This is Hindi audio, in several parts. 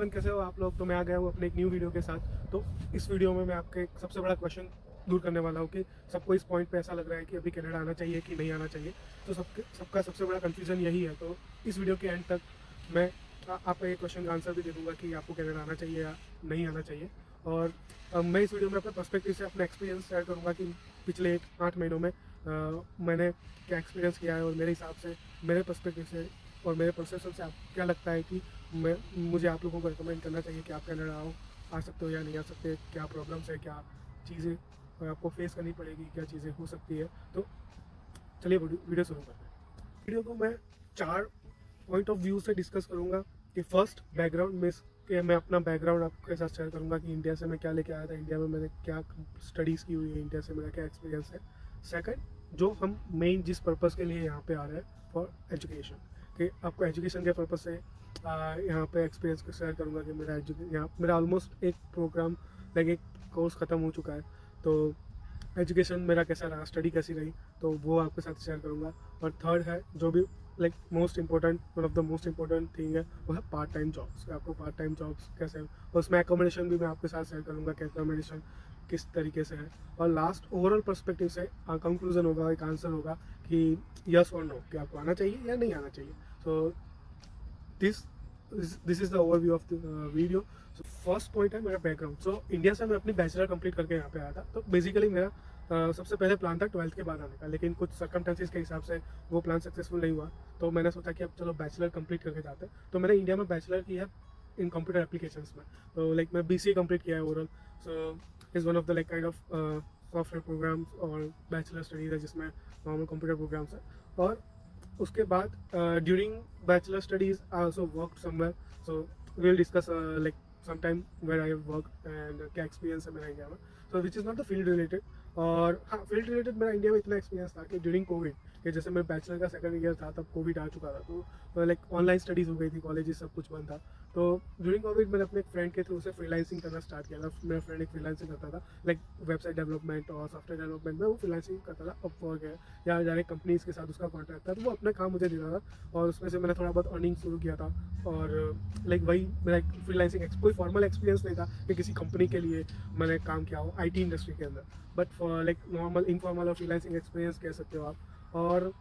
एवरीवन, कैसे हो आप लोग। तो मैं आ गया हूँ अपने एक न्यू वीडियो के साथ। तो इस वीडियो में मैं आपके एक सबसे बड़ा क्वेश्चन दूर करने वाला हूँ कि सबको इस पॉइंट पे ऐसा लग रहा है कि अभी कनाडा आना चाहिए कि नहीं आना चाहिए। तो सबका सबसे बड़ा कंफ्यूजन यही है। तो इस वीडियो के एंड तक मैं आपका ये क्वेश्चन का आंसर भी दे दूँगा कि आपको कनाडा आना चाहिए या नहीं आना चाहिए। और मैं इस वीडियो में अपने पर्सपेक्टिव से अपना एक्सपीरियंस शेयर करूँगा कि पिछले 8 महीनों में मैंने क्या एक्सपीरियंस किया है, और मेरे हिसाब से, मेरे पर्सपेक्टिव से और मेरे परसेप्शन से आप क्या लगता है कि मुझे आप लोगों को रिकमेंड करना चाहिए कि आप कनाडा आ सकते हो या नहीं आ सकते, क्या प्रॉब्लम्स है, क्या चीज़ें आपको फेस करनी पड़ेगी, क्या चीज़ें हो सकती है। तो चलिए वीडियो शुरू करते हैं। वीडियो को मैं 4 पॉइंट ऑफ व्यू से डिस्कस करूँगा कि फर्स्ट बैकग्राउंड में कि मैं अपना बैकग्राउंड आपके साथ शेयर करूँगा कि इंडिया से मैं क्या लेके आया था, इंडिया में मैंने क्या स्टडीज़ की हुई है, इंडिया से मेरा क्या एक्सपीरियंस है। सेकंड, जो हम मेन जिस पर्पज़ के लिए यहाँ पे आ रहे हैं, फॉर एजुकेशन, कि आपको एजुकेशन के पर्पज़ से यहाँ पे एक्सपीरियंस शेयर करूँगा कि मेरा ऑलमोस्ट एक प्रोग्राम लाइक एक कोर्स ख़त्म हो चुका है। तो एजुकेशन मेरा कैसा रहा, स्टडी कैसी रही, तो वो आपके साथ शेयर करूँगा। और थर्ड है जो भी like most important, one of the most important thing है, वो है पार्ट टाइम जॉब्स। आपको पार्ट टाइम जॉब्स कैसे, और उसमें एकोमोडेशन भी मैं आपके साथ शेयर करूँगा कि एकोमोडेशन किस तरीके से है। और लास्ट ओवरऑल पर्सपेक्टिव से कंक्लूजन होगा, एक आंसर होगा कि यस और नो, कि आपको आना चाहिए या नहीं आना चाहिए। So this is the overview of the video. So first point है मेरा बैकग्राउंड। सो इंडिया से मैं अपनी बैचलर कंप्लीट करके यहाँ पे आया था। तो बेसिकली मेरा सबसे पहले प्लान था 12th के बाद आने का, लेकिन कुछ सर्कमस्टेंसेस के हिसाब से वो प्लान सक्सेसफुल नहीं हुआ। तो मैंने सोचा कि अब चलो बैचलर कंप्लीट करके जाते हैं। तो मैंने इंडिया में बैचलर की है इन कंप्यूटर एप्लीकेशंस में। तो लाइक मैं BCA कंप्लीट किया है overall. So is one of the like kind of software programs और बैचलर स्टडीज़ है जिसमें नॉर्मल कंप्यूटर प्रोग्राम्स है। और उसके बाद during bachelor studies I also work somewhere. So we will discuss like sometime where I have worked and क्या एक्सपीरियंस है मेरा इंडिया में। So which is not the field related. और हाँ, फील्ड रिलेटेड मेरा इंडिया में इतना एक्सपीरियंस था कि ड्यूरिंग कोविड, कि जैसे मेरे बैचलर का सेकंड ईयर था तब कोविड आ चुका था। तो लाइक ऑनलाइन स्टडीज़ हो गई थी, कॉलेजेस सब कुछ बंद था। तो ड्यूरिंग कोविड मैंने अपने एक फ्रेंड के थ्रू से फ्रीलांसिंग करना स्टार्ट किया था। मेरा फ्रेंड एक फ्रीलांसिंग करता था, लाइक वेबसाइट डेवलपमेंट और सॉफ्टवेयर डेवलपमेंट में वो फ्रीलांसिंग करता था। अपवर्क है या डायरेक्ट कंपनीज़ के साथ उसका कॉन्टैक्ट था, तो वो अपना काम मुझे देता था और उसमें से मैंने थोड़ा बहुत अर्निंग शुरू किया था। और लाइक वही मेरा एक फ्रीलांसिंग कोई फॉर्मल एक्सपीरियंस नहीं था कि किसी कंपनी के लिए मैंने काम किया हो IT इंडस्ट्री के अंदर, but for like normal informal और फ्रीलांसिंग एक्सपीरियंस कह सकते हो आप। और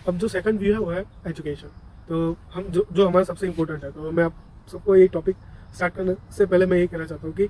अब जो सेकंड व्यू है वो है एजुकेशन। तो हम जो हमारा सबसे इम्पोर्टेंट है, तो मैं आप सबको ये टॉपिक स्टार्ट करने से पहले मैं ये कहना चाहता हूँ कि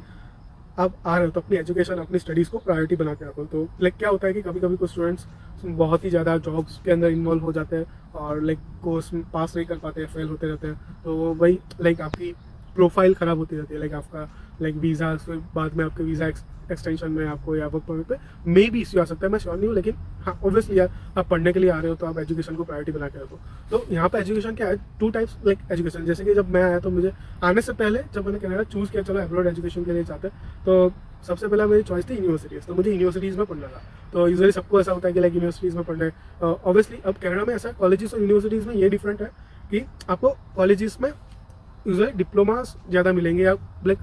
आप आ रहे हो तो अपनी एजुकेशन, अपनी स्टडीज़ को प्रायोरिटी बना के रखो। तो लाइक क्या होता है कि कभी कभी कुछ स्टूडेंट्स बहुत ही ज़्यादा जॉब्स के अंदर इन्वॉल्व हो जाते हैं और लाइक कोर्स पास नहीं कर पाते हैं, फेल होते रहते हैं। तो वही लाइक आपकी प्रोफाइल ख़राब होती रहती है। लाइक आपका लाइक वीज़ा, फिर बाद में आपके वीज़ा एक्सटेंशन में आपको या वर्क परमिट पे मे भी इश्यू आ सकता है, मैं श्योर नहीं हूँ। लेकिन हाँ, ऑब्वियसली यार आप पढ़ने के लिए आ रहे हो तो आप एजुकेशन को प्रायोरिटी बना के रखो। तो यहाँ पे एजुकेशन क्या है, 2 टाइप्स लाइक एजुकेशन। जैसे कि जब मैं आया तो मुझे आने से पहले जब मैंने कनाडा चूज़ किया, चलो एब्रॉड एजुकेशन के लिए चाहते हैं, तो सबसे पहला मेरी चॉइस थी यूनिवर्सिटीज़। तो मुझे यूनिवर्सिटीज़ में पढ़ना था। तो यूजुअली सबको ऐसा होता है कि लाइक यूनिवर्सिटीज़ में पढ़ना है। ऑब्वियसली अब कनाडा में ऐसा कॉलेजेस और यूनिवर्सिटीज़ में ये डिफरेंट है कि आपको कॉलेजेस में यूजुअली डिप्लोमास ज़्यादा मिलेंगे या लाइक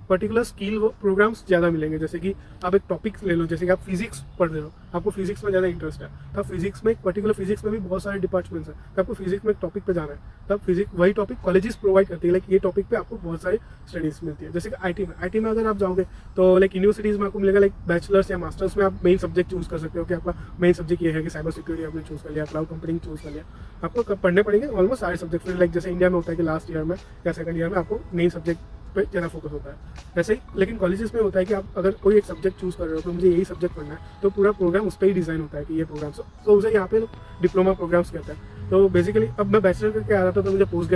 पर्टिकुलर स्किल प्रोग्राम्स ज़्यादा मिलेंगे। जैसे कि आप एक टॉपिक ले लो, जैसे कि आप फिजिक्स पढ़ रहे हो, आपको फिजिक्स में ज़्यादा इंटरेस्ट है, तो फिजिक्स में एक पर्टिकुलर फिजिक्स में भी बहुत सारे डिपार्टमेंट्स हैं, तो आपको फिजिक्स में एक टॉपिक पे जाना है, तब फिजिक्स वही टॉपिक कॉलेजेस प्रोवाइड करती है। लाइक ये टॉपिक पे आपको बहुत सारी स्टडीज़ मिलती है। जैसे कि IT में अगर आप जाओगे तो लाइक यूनिवर्सिटीज़ में आपको मिलेगा लाइक बैचलर्स या मास्टर्स में आप मेन सब्जेक्ट चूज़ कर सकते हो कि आपका मेन सब्जेक्ट ये है कि साइबर सिक्योरिटी आपने चूज़ कर लिया, क्लाउड कंप्यूटिंग चूज़ कर लिया। आपको पढ़ने पड़ेंगे ऑलमोस्ट सारे सब्जेक्ट। फिर लाइक जैसे इंडिया में होता है कि लास्ट ईयर में या सेकंड ईयर में आपको मेन सब्जेक्ट पे ज़्यादा फोकस होता है, वैसे ही लेकिन कॉलेजेस में होता है कि आप अगर कोई एक सब्जेक्ट चूज़ कर रहे हो तो मुझे यही सब्जेक्ट पढ़ना है, तो पूरा प्रोग्राम उस पर ही डिज़ाइन होता है कि ये प्रोग्राम्स, तो उसे यहाँ पे डिप्लोमा प्रोग्राम्स कहते हैं। तो बेसिकली अब मैं बैचलर करके आ रहा था तो मुझे post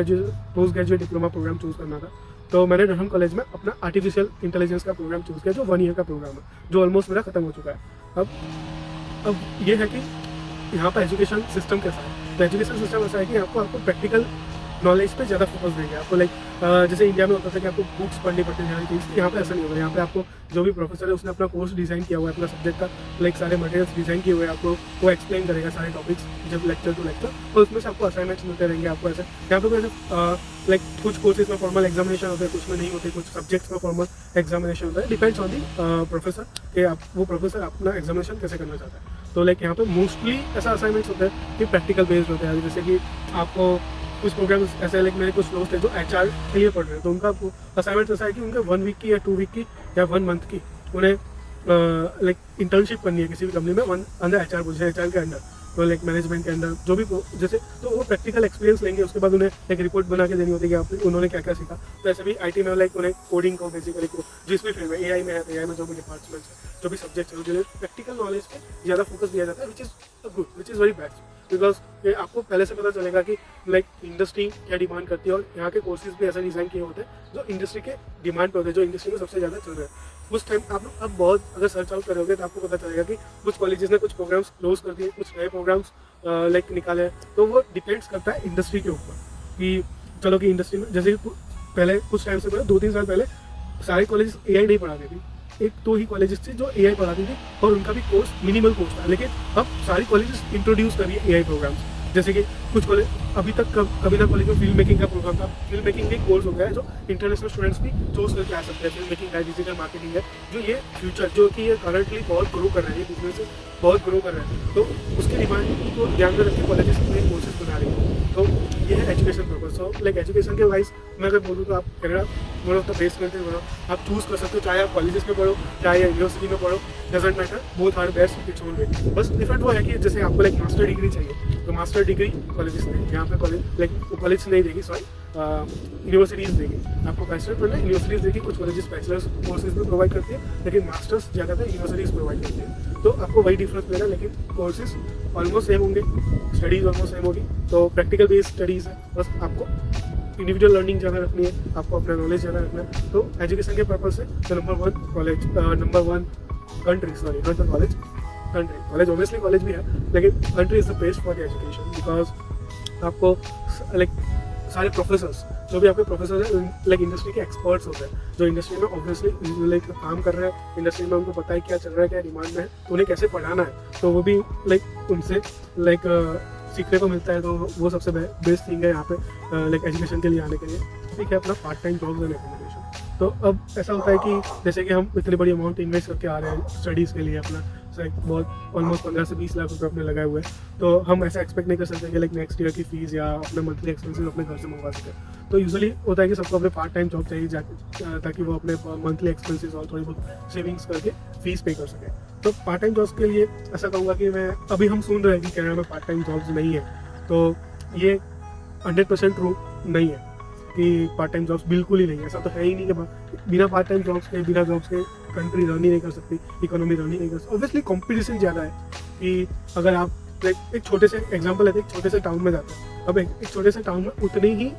graduate diploma program choose करना था। तो मैंने डरहम कॉलेज में अपना आर्टिफिशियल इंटेलिजेंस का प्रोग्राम चूज़ किया, जो 1 ईयर का प्रोग्राम है, जो ऑलमोस्ट मेरा खत्म हो चुका है। अब ये है कि यहाँ पर एजुकेशन सिस्टम कैसा है। तो एजुकेशन सिस्टम ऐसा है कि आपको प्रैक्टिकल नॉलेज पे ज़्यादा फोकस देंगे। आपको लाइक जैसे इंडिया में होता था कि आपको बुक्स पढ़नी पड़ती थी, यहाँ पे ऐसा नहीं होगा। यहाँ पे आपको जो भी प्रोफेसर है उसने अपना कोर्स डिज़ाइन किया हुआ है, अपना सब्जेक्ट का लाइक सारे मटेरियल्स डिज़ाइन किए हुए हैं, आपको वो एक्सप्लेन करेगा सारे टॉपिक्स जब लेक्चर टू लेक्चर, तो उसमें से आपको असाइनमेंट्स मिलते रहेंगे। आपको ऐसे यहाँ पे ऐसे लाइक कुछ कोर्सेज में फॉर्मल एग्जामिनेशन होते हैं, कुछ में नहीं होते, कुछ सब्जेक्ट्स में फॉर्मल एग्जामिनेशन होता है, डिपेंड्स ऑन दी प्रोफेसर कि वो प्रोफेसर अपना एग्जामिनेशन कैसे करना चाहता है। तो लाइक यहाँ पे मोस्टली ऐसा असाइनमेंट्स होते हैं कि प्रैक्टिकल बेस्ड होते हैं। जैसे कि आपको कुछ प्रोग्राम्स ऐसे लाइक मेरे कुछ दोस्त हैं जो HR के लिए पढ़ रहे हैं, तो उनका असाइनमेंट ऐसा है कि उनके 1 वीक की या 2 वीक की या 1 मंथ की उन्हें लाइक इंटर्नशिप करनी है किसी भी कंपनी में अंदर HR पोजीशन, HR के अंदर, तो लाइक मैनेजमेंट के अंदर जो भी जैसे, तो वो प्रैक्टिकल एक्सपीरियंस लेंगे, उसके बाद उन्हें एक रिपोर्ट बना के देनी होती है कि आप उन्होंने क्या क्या सीखा। तो ऐसे भी IT में लाइक उन्हें कोडिंग को बेसिकली जिस भी फील्ड में AI में है, AI में जो भी डिपार्टमेंट्स है, जो भी सब्जेक्ट है, जो प्रैक्टिकल नॉलेज पे ज़्यादा फोकस दिया जाता है, which is good, which is very best, because आपको पहले से पता चलेगा कि लाइक इंडस्ट्री क्या डिमांड करती है, और यहाँ के कोर्सेज भी ऐसा डिज़ाइन किए होते हैं जो इंडस्ट्री के डिमांड पे होते हैं, जो इंडस्ट्री में सबसे ज़्यादा चल रहे हैं। उस टाइम आप लोग अब बहुत अगर सर्च आउट करोगे तो आपको पता चलेगा कि कुछ कॉलेजेस ने कुछ प्रोग्राम्स क्लोज कर दिए, कुछ नए प्रोग्राम्स लाइक निकाले हैं। तो वो डिपेंड्स करता है इंडस्ट्री के ऊपर कि चलो कि इंडस्ट्री में जैसे कि पहले कुछ टाइम से पहले 2-3 साल पहले सारे कॉलेज AI नहीं पढ़ाते थे, 1-2 ही कॉलेजेस थे जो AI पढ़ाती थी, और उनका भी कोर्स मिनिमल कोर्स था। लेकिन अब सारी कॉलेजेस इंट्रोड्यूस कर रही है AI प्रोग्राम्स, जैसे कि कुछ कॉलेज अभी तक कभी ना कॉलेज में फिल्म मेकिंग का प्रोग्राम था, फिल्म मेकिंग एक कोर्स हो गया है जो इंटरनेशनल स्टूडेंट्स भी चूज करके आ सकते हैं। फिल्म मेकिंग है, डिजिटल मार्केटिंग है, जो ये फ्यूचर जो कि ये करंटली बहुत ग्रो कर रहे हैं, बिजनेस बहुत ग्रो कर रहे हैं, तो उसकी डिमांड को ध्यान में रखते कॉलेजेस में कोर्सेज बना रही है। तो ये है education purpose. So like education के वाइज मैं अगर बोलूँ तो आप Canada one of the best country हो, आप चूज़ कर सकते हो, चाहे आप कॉलेजेस में पढ़ो चाहे यूनिवर्सिटी में पढ़ो, doesn't matter, both are best its own way. बस डिफरेंट वो है कि जैसे आपको लाइक मास्टर डिग्री चाहिए तो मास्टर डिग्री कॉलेजेस देंगे, यहाँ पे कॉलेज लाइक कॉलेज नहीं देगी, सॉरी यूनिवर्सिटीज़ देगी। आपको बैचलर पढ़ना है यूनिवर्सिटीज़ देगी, कुछ कॉलेजेस बैचलर्स कोर्सेज भी प्रोवाइड करती है, लेकिन मास्टर्स ज़्यादातर यूनिवर्सिटीज़ प्रोवाइड करती है। तो आपको वही डिफरेंस मिलेगा, लेकिन कोर्सेज ऑलमोस्ट सेम होंगे, स्टडीज़ ऑलमोस्ट सेम होगी। तो प्रैक्टिकल बेस्ड स्टडीज़ है, बस आपको इंडिविजुअल लर्निंग ज़्यादा रखनी है, आपको अपना नॉलेज ज़्यादा रखना है। तो एजुकेशन के पर्पज से number 1 college, number 1 country, sorry not the college, country, college obviously college भी है, लेकिन country is the best for the education, because आपको लाइक सारे प्रोफेसर्स जो भी आपके प्रोफेसर हैं लाइक इंडस्ट्री के एक्सपर्ट्स होते हैं, जो इंडस्ट्री में ऑब्वियसली लाइक काम कर रहे हैं, इंडस्ट्री में उनको पता है क्या चल रहा है, क्या डिमांड में है, तो उन्हें कैसे पढ़ाना है, तो वो भी लाइक उनसे लाइक सीखने को मिलता है। तो वो सबसे बेस्ट थिंग है यहाँ पे लाइक एजुकेशन के लिए आने के लिए। ठीक है, अपना part time jobs and accommodation. तो अब ऐसा होता है कि जैसे कि हम इतनी बड़ी अमाउंट इन्वेस्ट करके आ रहे हैं स्टडीज़ के लिए, अपना बहुत ऑलमोस्ट 15 से 20 लाख रुपये अपने लगाए हुए हैं, तो हम ऐसा एक्सपेक्ट नहीं कर सकते कि लाइक नेक्स्ट ईयर की फीस या अपने मंथली एक्सपेंसेस अपने घर से मंगवा सकें। तो यूजुअली होता है कि सबको अपने पार्ट टाइम जॉब चाहिए ताकि वो अपने मंथली एक्सपेंसेस और थोड़ी बहुत सेविंग्स करके फीस पे कर सके। तो पार्ट टाइम जॉब्स के लिए ऐसा कहूँगा कि मैं अभी हम सुन रहे हैं कि कनाडा में पार्ट टाइम जॉब्स नहीं है, तो ये 100% ट्रू नहीं है कि पार्ट टाइम जॉब्स बिल्कुल ही नहीं है। ऐसा तो है ही नहीं कि बिना पार्ट टाइम जॉब्स के, बिना जॉब्स के कंट्री रन ही नहीं कर सकती, इकोनॉमी रन ही नहीं कर सकती। ऑब्वियसली कंपटीशन ज़्यादा है कि अगर आप लाइक एक छोटे से एग्जांपल है, एक छोटे से टाउन में जाते हैं, अब एक छोटे से टाउन में उतनी ही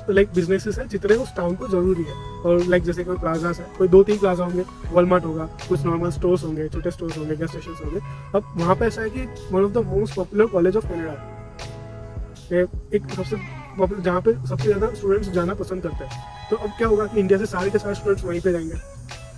लाइक बिजनेसेस है जितने उस टाउन को जरूरी है। और लाइक जैसे कोई प्लाजास है, कोई 2-3 प्लाजा होंगे, वॉलमार्ट होगा, कुछ नॉर्मल स्टोर्स होंगे, छोटे स्टोर्स होंगे, गैस स्टेशन होंगे। अब वहाँ पे ऐसा है कि one of the most popular college of Canada है, एक सबसे पॉपुलर, जहाँ पे सबसे ज़्यादा स्टूडेंट्स जाना पसंद करते हैं। तो अब क्या होगा कि इंडिया से सारे के सारे स्टूडेंट्स वहीं पे जाएंगे,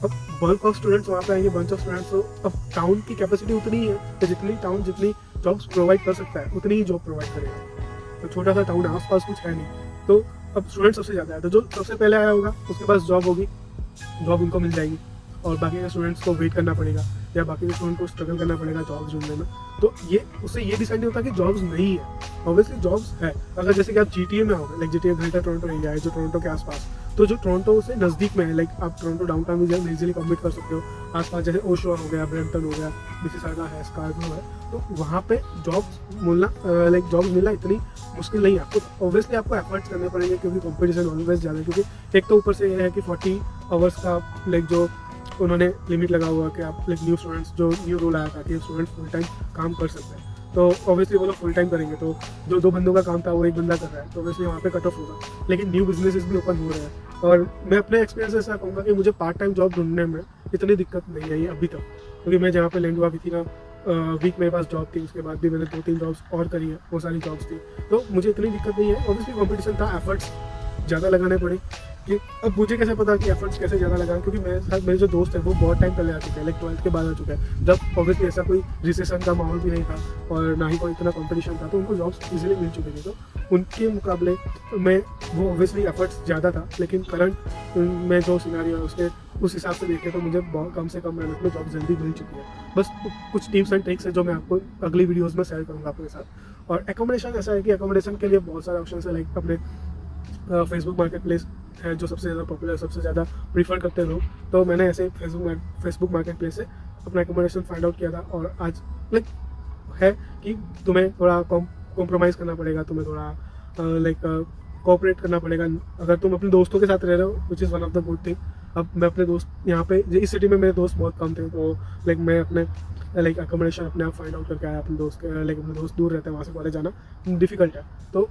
अब बल्क ऑफ स्टूडेंट्स वहाँ पे आएंगे, बंच ऑफ स्टूडेंट्स। तो अब टाउन की कैपेसिटी उतनी ही है कि जितनी टाउन जितनी जॉब्स प्रोवाइड कर सकता है उतनी ही जॉब प्रोवाइड करेगा। तो छोटा सा टाउन है, आसपास कुछ है नहीं, तो अब स्टूडेंट सबसे ज़्यादा है, तो जो सबसे पहले आया होगा उसके पास जॉब होगी, जॉब उनको मिल जाएगी, और बाकी के स्टूडेंट्स को वेट करना पड़ेगा या बाकी के स्टूडेंट को स्ट्रगल करना पड़ेगा जॉब्स ढूंढने में। तो ये उससे ये डिसाइड नहीं होता कि जॉब्स नहीं है, ऑब्वियसली जॉब्स है। अगर जैसे कि आप GTA में आओगे, like GTA greater Toronto area है जो टोरंटो के आसपास, तो जो टोरंटो से नज़दीक में है, लाइक आप टोरंटो डाउनटाउन में इजीली कम्पीट कर सकते हो। आसपास जैसे ओशो हो गया, ब्रैम्पटन हो गया, मिसिसागा है, स्कार्बरो है, तो वहाँ पे जॉब्स मिलना लाइक जॉब्स मिलना इतनी मुश्किल नहीं है। आपको ऑब्वियसली आपको एफर्ट्स करने पड़ेंगे क्योंकि कॉम्पिटिशन ऑलवेज ज़्यादा है। क्योंकि एक तो ऊपर से ये है कि 40 आवर्स का लाइक जो उन्होंने लिमिट लगा हुआ कि आप लाइक न्यू स्टूडेंट्स, जो न्यू रूल आया था कि स्टूडेंट्स फुल टाइम काम कर सकते हैं, तो ऑब्वियसली वो लोग फुल टाइम करेंगे। तो जो 2 बंदों का काम था वो 1 बंदा कर रहा है, तो ऑब्वियसली वहाँ पे कट ऑफ होगा। लेकिन न्यू बिजनेसेस भी ओपन हो रहे हैं, और मैं अपने एक्सपीरियंस से ऐसा कहूँगा कि मुझे पार्ट टाइम जॉब ढूंढने में इतनी दिक्कत नहीं आई अभी तक, क्योंकि मैं जहाँ पे लैंड हुआ भी थी ना, वीक मेरे पास जॉब थी, उसके बाद भी मैंने 2-3 जॉब्स और करी है, बहुत सारी जॉब्स थी, तो मुझे इतनी दिक्कत नहीं है। ऑब्वियसली कॉम्पिटिशन था, एफर्ट्स ज़्यादा लगाने पड़े। कि अब मुझे कैसे पता कि एफर्ट्स कैसे ज़्यादा लगाएं, क्योंकि मेरे साथ मेरे जो दोस्त हैं वो बहुत टाइम पहले आ चुके हैं, लाइक 12th के बाद आ चुके हैं, जब ऑब्वियसली ऐसा कोई रिसेशन का माहौल भी नहीं था और ना ही कोई इतना कंपटीशन था, तो उनको जॉब्स इजीली मिल चुकी थी। तो उनके मुकाबले मैं वो ऑब्वियसली एफर्ट्स ज़्यादा था, लेकिन करंट में जो सिनेरियो है उसके उस हिसाब से देखें तो मुझे बहुत कम से कम मेहनत में जॉब जल्दी मिल चुकी है। बस कुछ टिप्स एंड ट्रिक्स है जो मैं आपको अगली वीडियोज़ में शेयर करूँगा आपके साथ। और एकोमोडेशन ऐसा है कि एकोमोडेशन के लिए बहुत सारे ऑप्शन है, लाइक अपने फेसबुक मार्केट प्लेस है जो सबसे ज़्यादा पॉपुलर, सबसे ज़्यादा प्रीफर करते हैं लोग। तो मैंने ऐसे फेसबुक मार्केट प्लेस से अपना एकोमोडेशन फाइंड आउट किया था, और आज लाइक है कि तुम्हें थोड़ा कॉम्प्रोमाइज़ करना पड़ेगा, तुम्हें थोड़ा लाइक कोऑपरेट करना पड़ेगा अगर तुम अपने दोस्तों के साथ रह रहे हो, विच is one of the good thing. अब मैं अपने दोस्त यहाँ पे इस सिटी में मेरे दोस्त बहुत कम थे, तो लाइक मैं अपने लाइक अकोमोडेशन अपने आप फाइंड आउट करके आया अपने दोस्त के, लाइक अपने दोस्त दूर रहते हैं, वहाँ से कॉलेज जाना डिफिकल्ट है। तो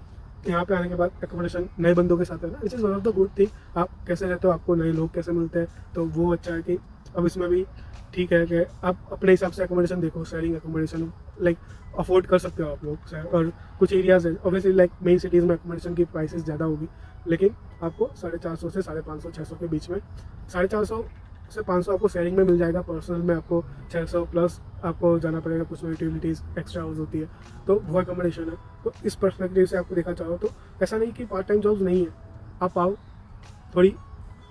यहाँ पे आने के बाद एकोमोडेशन नए बंदों के साथ रहना, विच is one of the good thing. आप कैसे रहते हो, आपको नए लोग कैसे मिलते हैं, तो वो अच्छा है कि अब इसमें भी ठीक है कि आप अपने हिसाब से एकोमोडेशन देखो, शेयरिंग एकोमोडेशन लाइक अफोर्ड कर सकते हो आप लोग। और कुछ एरियाज़ है ऑब्वियसली लाइक मेन सिटीज़ में एकोमोडेशन की प्राइसेस ज़्यादा होगी, लेकिन आपको 450 से 550 600 के बीच में, 450 से 500 आपको शेयरिंग में मिल जाएगा। पर्सनल में आपको 600 प्लस आपको जाना पड़ेगा, कुछ में यूटिलिटीज़ एक्स्ट्रा हाउस होती है, तो वो एकोमोडेशन है। तो इस पर्सपेक्टिव से आपको देखा चाहो तो ऐसा नहीं कि पार्ट टाइम जॉब्स नहीं है, आप आओ, थोड़ी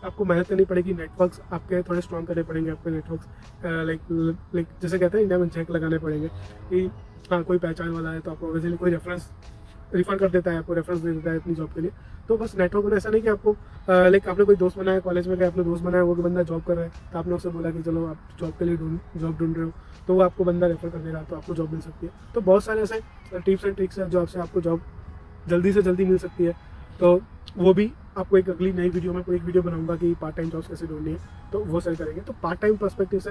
आपको मेहनत करनी पड़ेगी, नेटवर्क्स आपके थोड़े स्ट्रॉन्ग करने पड़ेंगे, आपके नेटवर्क्स लाइक जैसे कहते हैं इंडिया में चेक लगाने पड़ेंगे कि हाँ कोई पहचान वाला है, तो आपको ऑब्वियसली कोई रेफरेंस रिफर कर देता है, आपको रेफरेंस दे देता है अपनी जॉब के लिए। तो बस नेटवर्क में ऐसा नहीं कि आपको लाइक आपने कोई दोस्त बनाया कॉलेज में, गए आपने दोस्त बनाया, वो बंदा जॉब कर रहा है, तो आपने उससे बोला कि चलो आप जॉब के लिए जॉब ढूंढ रहे हो, तो वो आपको बंदा रेफर कर दे रहा है, तो आपको जॉब मिल सकती है। तो बहुत सारे ऐसे टिप्स एंड ट्रिक्स हैं जो आपसे आपको जॉब जल्दी से जल्दी मिल सकती है। तो वो भी आपको एक अगली नई वीडियो में कोई एक वीडियो बनाऊंगा कि पार्ट टाइम जॉब्स कैसे ढूंढनी है, तो वो शेयर करेंगे। तो पार्ट टाइम पर्सपेक्टिव से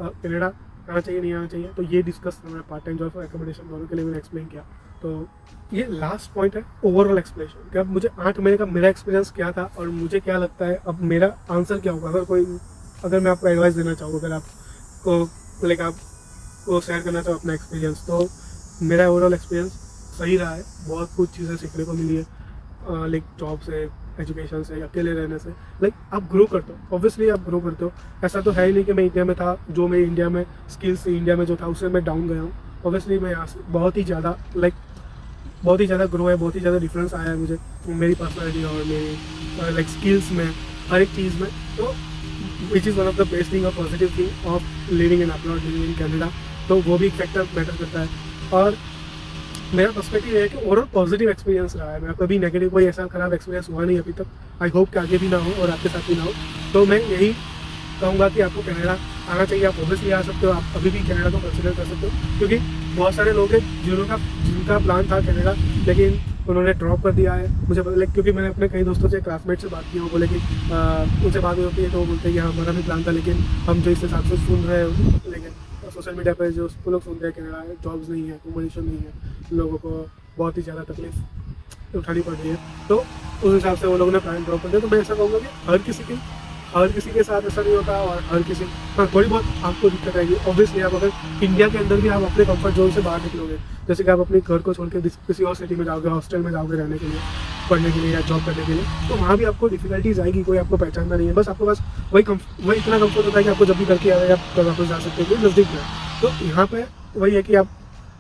कनाडा आना चाहिए नहीं आना चाहिए, तो ये डिस्कस हमारा पार्ट टाइम जॉब और एकोमोडेशन दोनों के लिए मैंने एक्सप्लेन किया। तो ये लास्ट पॉइंट है ओवरऑल एक्सप्लेनेशन कि अब मुझे 8 महीने का मेरा एक्सपीरियंस क्या था और मुझे क्या लगता है अब मेरा आंसर क्या होगा। अगर मैं आपको एडवाइस देना चाहूँ, अगर आपको लाइक आप वो शेयर करना चाहो अपना एक्सपीरियंस, तो मेरा ओवरऑल एक्सपीरियंस सही रहा है। बहुत कुछ चीज़ें सीखने को मिली है, लाइक जॉब से, एजुकेशन से, अकेले रहने से। लाइक आप ग्रो करते हो, ऑब्वियसली आप ग्रो करते हो। ऐसा तो है ही नहीं कि मैं इंडिया में था, जो मेरी इंडिया में स्किल्स थी, इंडिया में जो था उससे मैं डाउन गया हूँ। ऑब्वियसली मैं यहाँ से बहुत ही ज़्यादा ग्रो है, बहुत ही ज़्यादा डिफरेंस आया है मुझे मेरी पर्सनैलिटी और मेरी लाइक स्किल्स में, हर एक चीज़ में। तो which is one of the best thing और positive thing of living in abroad, living in Canada. तो वो भी एक फैक्टर मैटर करता है। और मेरा पर्सपेक्टिव है कि ओवरऑल पॉजिटिव एक्सपीरियंस रहा है, मेरा कभी नेगेटिव कोई ऐसा खराब एक्सपीरियंस हुआ नहीं अभी तक। आई होप कि आगे भी ना हो और आपके साथ भी ना हो। तो मैं यही कहूँगा कि आपको कनाडा आना चाहिए। आप ऑब्वियसली आ सकते हो, आप अभी भी कनाडा को कंसिडर कर सकते हो, क्योंकि बहुत सारे लोग हैं जिनका प्लान था कनाडा, लेकिन उन्होंने ड्रॉप कर दिया है। मुझे पता लग, क्योंकि मैंने अपने कई दोस्तों से, क्लासमेट से बात की, वो बोले कि उनसे बात होती है तो वो बोलते हैं कि हाँ हमारा भी प्लान था, लेकिन हम जो इस हिसाब से सुन रहे हैं, लेकिन सोशल मीडिया पर जो लोग सुन रहे हैं कनाडा जॉब्स नहीं है, अकोमोडेशन नहीं है, लोगों को बहुत ही ज़्यादा तकलीफ उठानी पड़ रही है, तो उस हिसाब से वो लोगों ने प्लान ड्रॉप कर दिया। तो मैं ऐसा कहूँगा कि हर किसी के साथ ऐसा नहीं होता, और हर किसी हाँ थोड़ी बहुत आपको दिक्कत आएगी। ऑब्वियसली आप अगर इंडिया के अंदर भी आप अपने कंफर्ट जोन से बाहर निकलोगे, जैसे कि आप अपने घर को छोड़ के किसी और सिटी में जाओगे, हॉस्टल में जाओगे रहने के लिए, पढ़ने के लिए या जॉब करने के लिए, तो वहाँ भी आपको डिफिकल्टीज आएगी, कोई आपको पहचानता नहीं है। बस आपके पास वही इतना कंफर्ट होता है कि आपको जब भी करके आएगा आप कल वापस जा सकते हो नज़दीक में। तो यहाँ पे वही है कि आप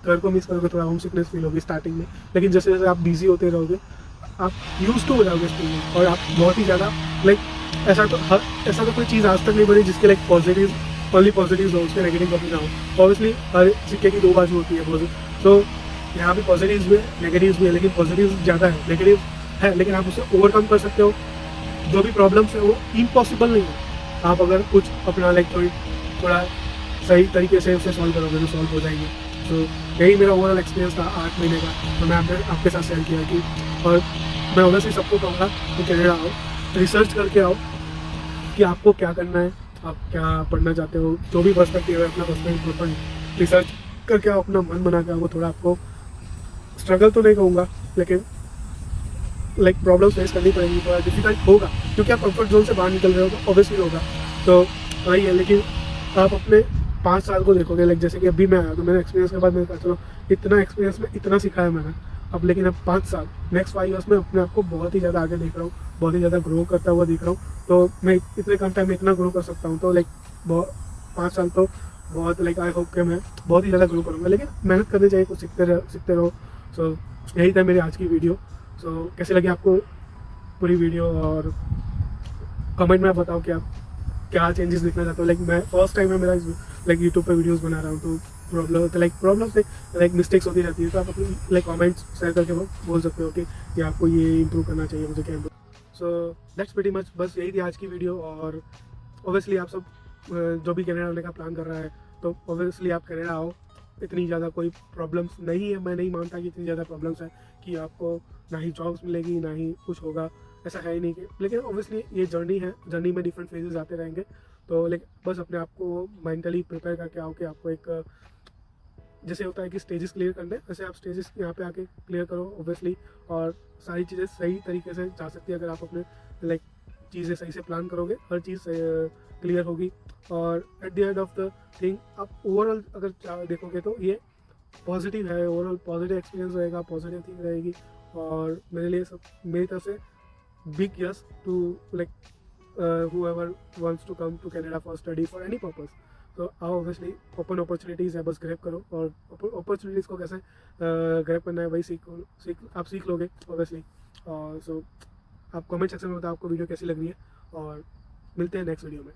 घर को मिस करोगे, थोड़ा होम सिकनेस फील होगी स्टार्टिंग में, लेकिन जैसे जैसे आप बिजी होते रहोगे आप यूज टू हो जाओगे इसके लिए, और आप बहुत ही ज़्यादा लाइक ऐसा तो कोई चीज़ आज तक नहीं बनी जिसके लाइक ओनली पॉजिटिव हो, उसके नेगेटिव कभी ना हो। ऑब्वियसली हर सिक्के की दो बाजू होती है, तो यहाँ पे पॉजिटिव्स भी है, नेगेटिव्स भी है, लेकिन पॉजिटिव ज़्यादा है, नेगेटिव है, लेकिन आप उसे ओवरकम कर सकते हो। जो भी प्रॉब्लम्स है वो इम्पॉसिबल नहीं है, आप अगर कुछ अपना लाइक थोड़ा सही तरीके से उसे सॉल्व करोगे तो सॉल्व हो जाएंगे। तो यही मेरा ओवरऑल एक्सपीरियंस था 8 महीने का, तो मैं आपके साथ शेयर किया कि, और मैं ऑब्वियसली सबको कहूँगा कि कनाडा आओ, रिसर्च करके आओ कि आपको क्या करना है, आप क्या पढ़ना चाहते हो, जो भी पर्सपेक्टिव है अपना पर्सपेक्टिव रिसर्च करके आओ, अपना मन बना के आओ। थोड़ा आपको स्ट्रगल तो नहीं कहूँगा, लेकिन लाइक प्रॉब्लम फेस करनी पड़ेगी, थोड़ा डिफिकल्ट होगा, क्योंकि आप कंफर्ट जोन से बाहर निकल रहे हो तो ऑब्वियसली होगा। तो वही है, लेकिन आप अपने 5 साल को देखोगे, लाइक जैसे कि अभी मैं आया तो मेरे एक्सपीरियंस के बाद मैंने कहा चलो इतना एक्सपीरियंस में इतना सीखा है मैंने अब, लेकिन अब 5 साल नेक्स्ट 5 ईयर्स में अपने आप को बहुत ही ज़्यादा आगे देख रहा हूँ, बहुत ही ज़्यादा ग्रो करता हुआ दिख रहा हूँ। तो मैं इतने कम टाइम में इतना ग्रो कर सकता हूँ, तो लाइक 5 साल तो बहुत लाइक आई होप कि मैं बहुत ही ज़्यादा ग्रो करूँगा, लेकिन मेहनत करनी चाहिए, कुछ सीखते रहो। सो यही था मेरी आज की वीडियो। सो कैसे लगी आपको पूरी वीडियो, और कमेंट में आप बताओ कि आप क्या चेंजेस देखना चाहते हो। लाइक मैं फर्स्ट टाइम है मेरा लाइक यूट्यूब पे वीडियोस बना रहा हूँ, तो प्रॉब्लम प्रॉब्लम से मिस्टेक्स होती रहती है, तो आप अपनी कमेंट्स शेयर करके वो बोल सकते हो कि आपको ये इंप्रूव करना चाहिए, मुझे क्या improve. So that's pretty much, बस यही थी आज की वीडियो। और ऑब्वियसली आप सब जो भी कनाडा आने का प्लान कर रहा है, तो ऑब्वियसली आप कनाडा आओ। इतनी ज़्यादा कोई प्रॉब्लम्स नहीं है, मैं नहीं मानता कि इतनी ज़्यादा प्रॉब्लम्स है कि आपको ना ही जॉब्स मिलेगी ना ही कुछ होगा, ऐसा है ही नहीं कि। लेकिन ऑब्वियसली ये जर्नी है, जर्नी में डिफरेंट फेजेस आते रहेंगे, तो लेकिन बस अपने आप को मेंटली प्रिपेयर करके आओ कि आपको एक जैसे होता है कि स्टेजेस क्लियर करने, वैसे आप स्टेजेस यहाँ पे आके क्लियर करो ऑब्वियसली। और सारी चीज़ें सही तरीके से जा सकती है अगर आप अपने चीज़ें सही से प्लान करोगे, हर चीज़ क्लियर होगी। और at the end of the thing आप ओवरऑल अगर देखोगे तो ये पॉजिटिव है, ओवरऑल पॉजिटिव एक्सपीरियंस रहेगा, पॉजिटिव थिंग रहेगी। और मेरे लिए सब मेरी तरफ से big yes to whoever wants to come to Canada for study for any purpose। तो आओ, ऑब्वियसली ओपन अपॉर्चुनिटीज़ है, बस ग्रैब करो। और अपॉर्चुनिटीज़ को कैसे ग्रैब करना है वही आप सीख लोगे ऑब्वियसली। और सो आप कमेंट सेक्शन में बताओ आपको वीडियो कैसी लग रही है, और मिलते हैं नेक्स्ट वीडियो में।